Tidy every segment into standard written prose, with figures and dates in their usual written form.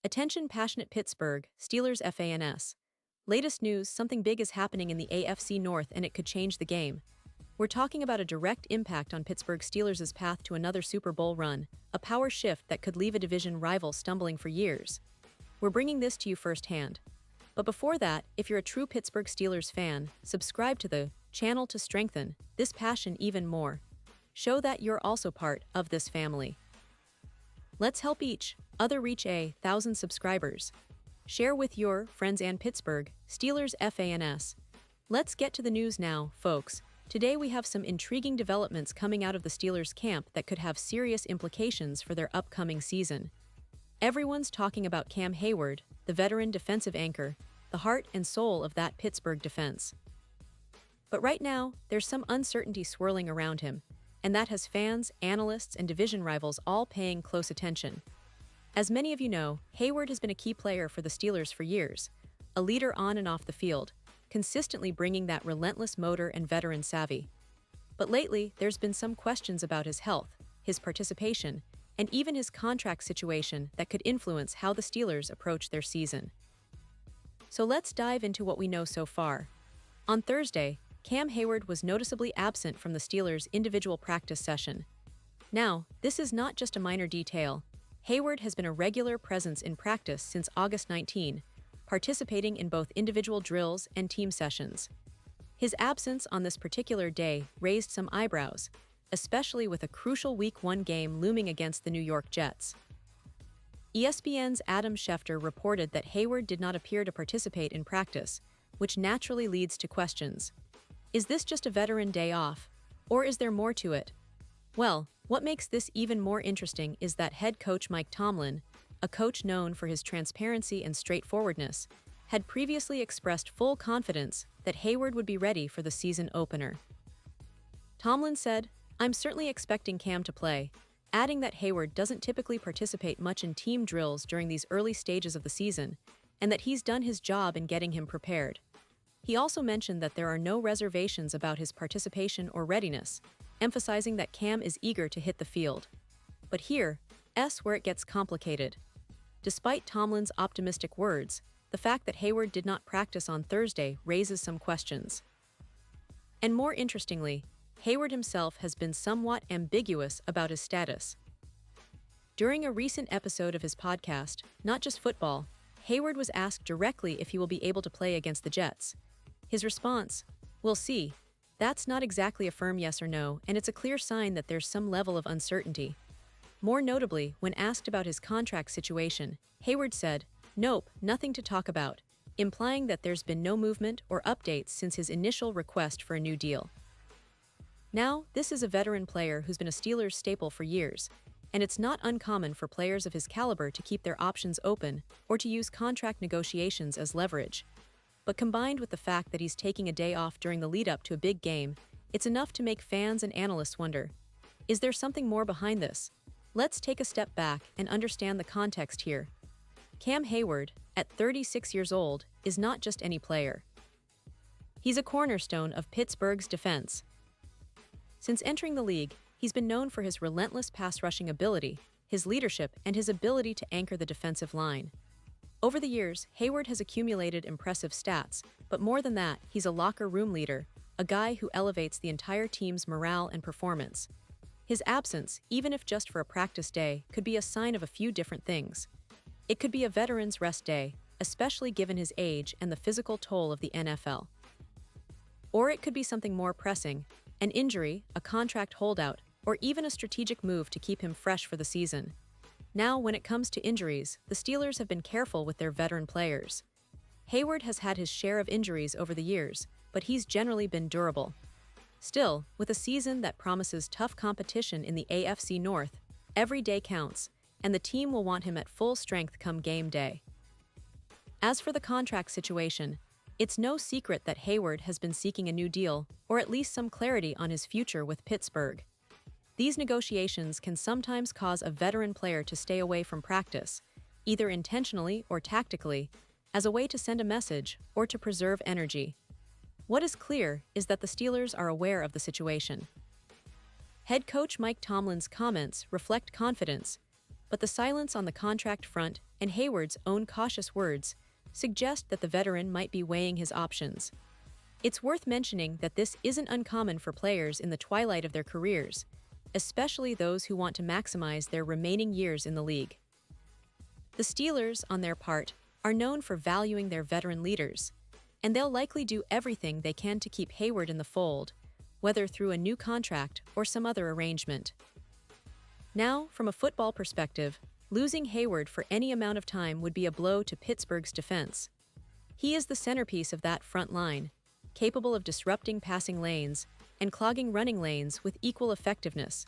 Attention passionate Pittsburgh Steelers fans. Latest news, something big is happening in the AFC North and it could change the game. We're talking about a direct impact on Pittsburgh Steelers' path to another Super Bowl run, a power shift that could leave a division rival stumbling for years. We're bringing this to you firsthand. But before that, if you're a true Pittsburgh Steelers fan, subscribe to the channel to strengthen this passion even more. Show that you're also part of this family. Let's help each other reach 1,000 subscribers. Share with your friends and Pittsburgh Steelers fans. Let's get to the news now, folks. Today we have some intriguing developments coming out of the Steelers camp that could have serious implications for their upcoming season. Everyone's talking about Cam Hayward, the veteran defensive anchor, the heart and soul of that Pittsburgh defense. But right now, there's some uncertainty swirling around him, and that has fans, analysts, and division rivals all paying close attention. As many of you know, Hayward has been a key player for the Steelers for years, a leader on and off the field, consistently bringing that relentless motor and veteran savvy. But lately, there's been some questions about his health, his participation, and even his contract situation that could influence how the Steelers approach their season. So let's dive into what we know so far. On Thursday, Cam Hayward was noticeably absent from the Steelers' individual practice session. Now, this is not just a minor detail. Hayward has been a regular presence in practice since August 19, participating in both individual drills and team sessions. His absence on this particular day raised some eyebrows, especially with a crucial Week 1 game looming against the New York Jets. ESPN's Adam Schefter reported that Hayward did not appear to participate in practice, which naturally leads to questions. Is this just a veteran day off, or is there more to it? Well, what makes this even more interesting is that head coach Mike Tomlin, a coach known for his transparency and straightforwardness, had previously expressed full confidence that Hayward would be ready for the season opener. Tomlin said, "I'm certainly expecting Cam to play," adding that Hayward doesn't typically participate much in team drills during these early stages of the season, and that he's done his job in getting him prepared. He also mentioned that there are no reservations about his participation or readiness, emphasizing that Cam is eager to hit the field. But here's where it gets complicated. Despite Tomlin's optimistic words, the fact that Hayward did not practice on Thursday raises some questions. And more interestingly, Hayward himself has been somewhat ambiguous about his status. During a recent episode of his podcast, Not Just Football, Hayward was asked directly if he will be able to play against the Jets. His response, "We'll see. That's not exactly a firm yes or no, and it's a clear sign that there's some level of uncertainty." More notably, when asked about his contract situation, Hayward said, "Nope, nothing to talk about," implying that there's been no movement or updates since his initial request for a new deal. Now, this is a veteran player who's been a Steelers staple for years, and it's not uncommon for players of his caliber to keep their options open or to use contract negotiations as leverage. But combined with the fact that he's taking a day off during the lead-up to a big game, it's enough to make fans and analysts wonder, is there something more behind this? Let's take a step back and understand the context here. Cam Hayward, at 36 years old, is not just any player. He's a cornerstone of Pittsburgh's defense. Since entering the league, he's been known for his relentless pass-rushing ability, his leadership, and his ability to anchor the defensive line. Over the years, Hayward has accumulated impressive stats, but more than that, he's a locker room leader, a guy who elevates the entire team's morale and performance. His absence, even if just for a practice day, could be a sign of a few different things. It could be a veteran's rest day, especially given his age and the physical toll of the NFL. Or it could be something more pressing, an injury, a contract holdout, or even a strategic move to keep him fresh for the season. Now, when it comes to injuries, the Steelers have been careful with their veteran players. Hayward has had his share of injuries over the years, but he's generally been durable. Still, with a season that promises tough competition in the AFC North, every day counts, and the team will want him at full strength come game day. As for the contract situation, it's no secret that Hayward has been seeking a new deal, or at least some clarity on his future with Pittsburgh. These negotiations can sometimes cause a veteran player to stay away from practice, either intentionally or tactically, as a way to send a message or to preserve energy. What is clear is that the Steelers are aware of the situation. Head coach Mike Tomlin's comments reflect confidence, but the silence on the contract front and Hayward's own cautious words suggest that the veteran might be weighing his options. It's worth mentioning that this isn't uncommon for players in the twilight of their careers, especially those who want to maximize their remaining years in the league. The Steelers, on their part, are known for valuing their veteran leaders, and they'll likely do everything they can to keep Hayward in the fold, whether through a new contract or some other arrangement. Now, from a football perspective, losing Hayward for any amount of time would be a blow to Pittsburgh's defense. He is the centerpiece of that front line, capable of disrupting passing lanes and clogging running lanes with equal effectiveness.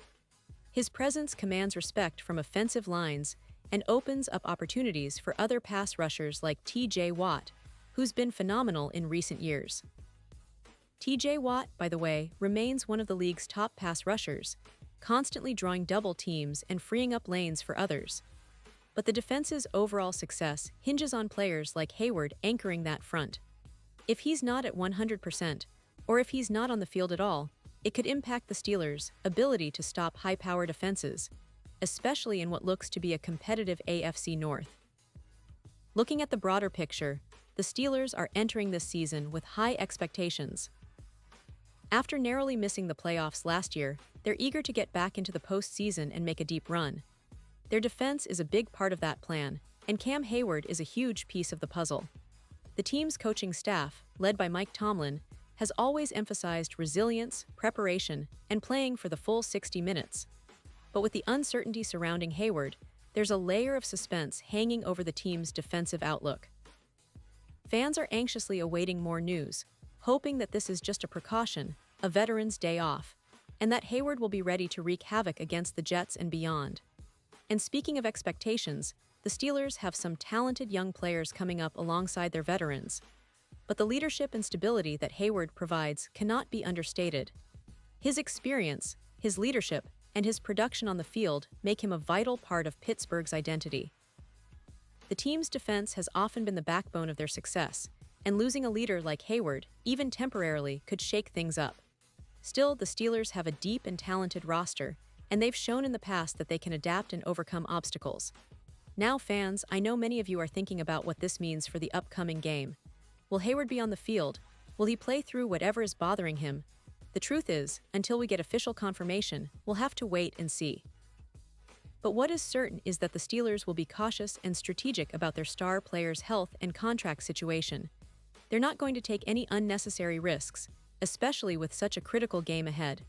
His presence commands respect from offensive lines and opens up opportunities for other pass rushers like T.J. Watt, who's been phenomenal in recent years. T.J. Watt, by the way, remains one of the league's top pass rushers, constantly drawing double teams and freeing up lanes for others. But the defense's overall success hinges on players like Hayward anchoring that front. If he's not at 100%, or if he's not on the field at all, it could impact the Steelers' ability to stop high-powered offenses, especially in what looks to be a competitive AFC North. Looking at the broader picture, the Steelers are entering this season with high expectations. After narrowly missing the playoffs last year, they're eager to get back into the postseason and make a deep run. Their defense is a big part of that plan, and Cam Hayward is a huge piece of the puzzle. The team's coaching staff, led by Mike Tomlin, has always emphasized resilience, preparation, and playing for the full 60 minutes. But with the uncertainty surrounding Hayward, there's a layer of suspense hanging over the team's defensive outlook. Fans are anxiously awaiting more news, hoping that this is just a precaution, a veteran's day off, and that Hayward will be ready to wreak havoc against the Jets and beyond. And speaking of expectations, the Steelers have some talented young players coming up alongside their veterans. But the leadership and stability that Hayward provides cannot be understated. His experience, his leadership, and his production on the field make him a vital part of Pittsburgh's identity. The team's defense has often been the backbone of their success, and losing a leader like Hayward, even temporarily, could shake things up. Still, the Steelers have a deep and talented roster, and they've shown in the past that they can adapt and overcome obstacles. Now, fans, I know many of you are thinking about what this means for the upcoming game. Will Hayward be on the field? Will he play through whatever is bothering him? The truth is, until we get official confirmation, we'll have to wait and see. But what is certain is that the Steelers will be cautious and strategic about their star players' health and contract situation. They're not going to take any unnecessary risks, especially with such a critical game ahead.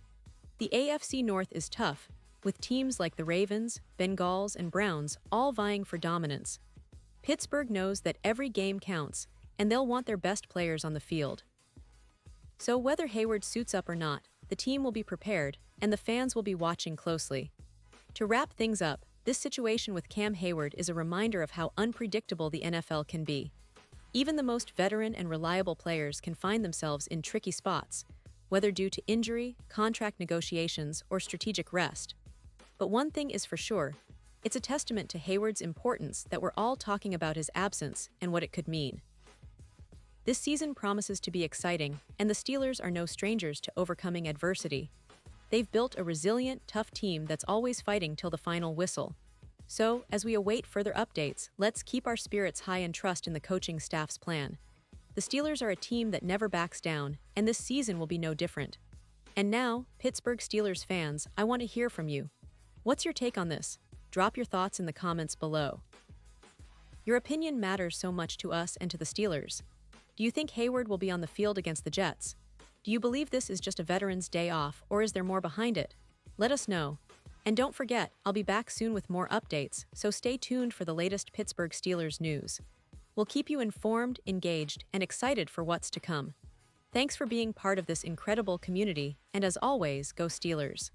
The AFC North is tough, with teams like the Ravens, Bengals, and Browns all vying for dominance. Pittsburgh knows that every game counts, and they'll want their best players on the field. So whether Hayward suits up or not, the team will be prepared, and the fans will be watching closely. To wrap things up, this situation with Cam Hayward is a reminder of how unpredictable the NFL can be. Even the most veteran and reliable players can find themselves in tricky spots, whether due to injury, contract negotiations, or strategic rest. But one thing is for sure, it's a testament to Hayward's importance that we're all talking about his absence and what it could mean. This season promises to be exciting, and the Steelers are no strangers to overcoming adversity. They've built a resilient, tough team that's always fighting till the final whistle. So, as we await further updates, let's keep our spirits high and trust in the coaching staff's plan. The Steelers are a team that never backs down, and this season will be no different. And now, Pittsburgh Steelers fans, I want to hear from you. What's your take on this? Drop your thoughts in the comments below. Your opinion matters so much to us and to the Steelers. Do you think Hayward will be on the field against the Jets? Do you believe this is just a veteran's day off, or is there more behind it? Let us know. And don't forget, I'll be back soon with more updates, so stay tuned for the latest Pittsburgh Steelers news. We'll keep you informed, engaged, and excited for what's to come. Thanks for being part of this incredible community, and as always, go Steelers.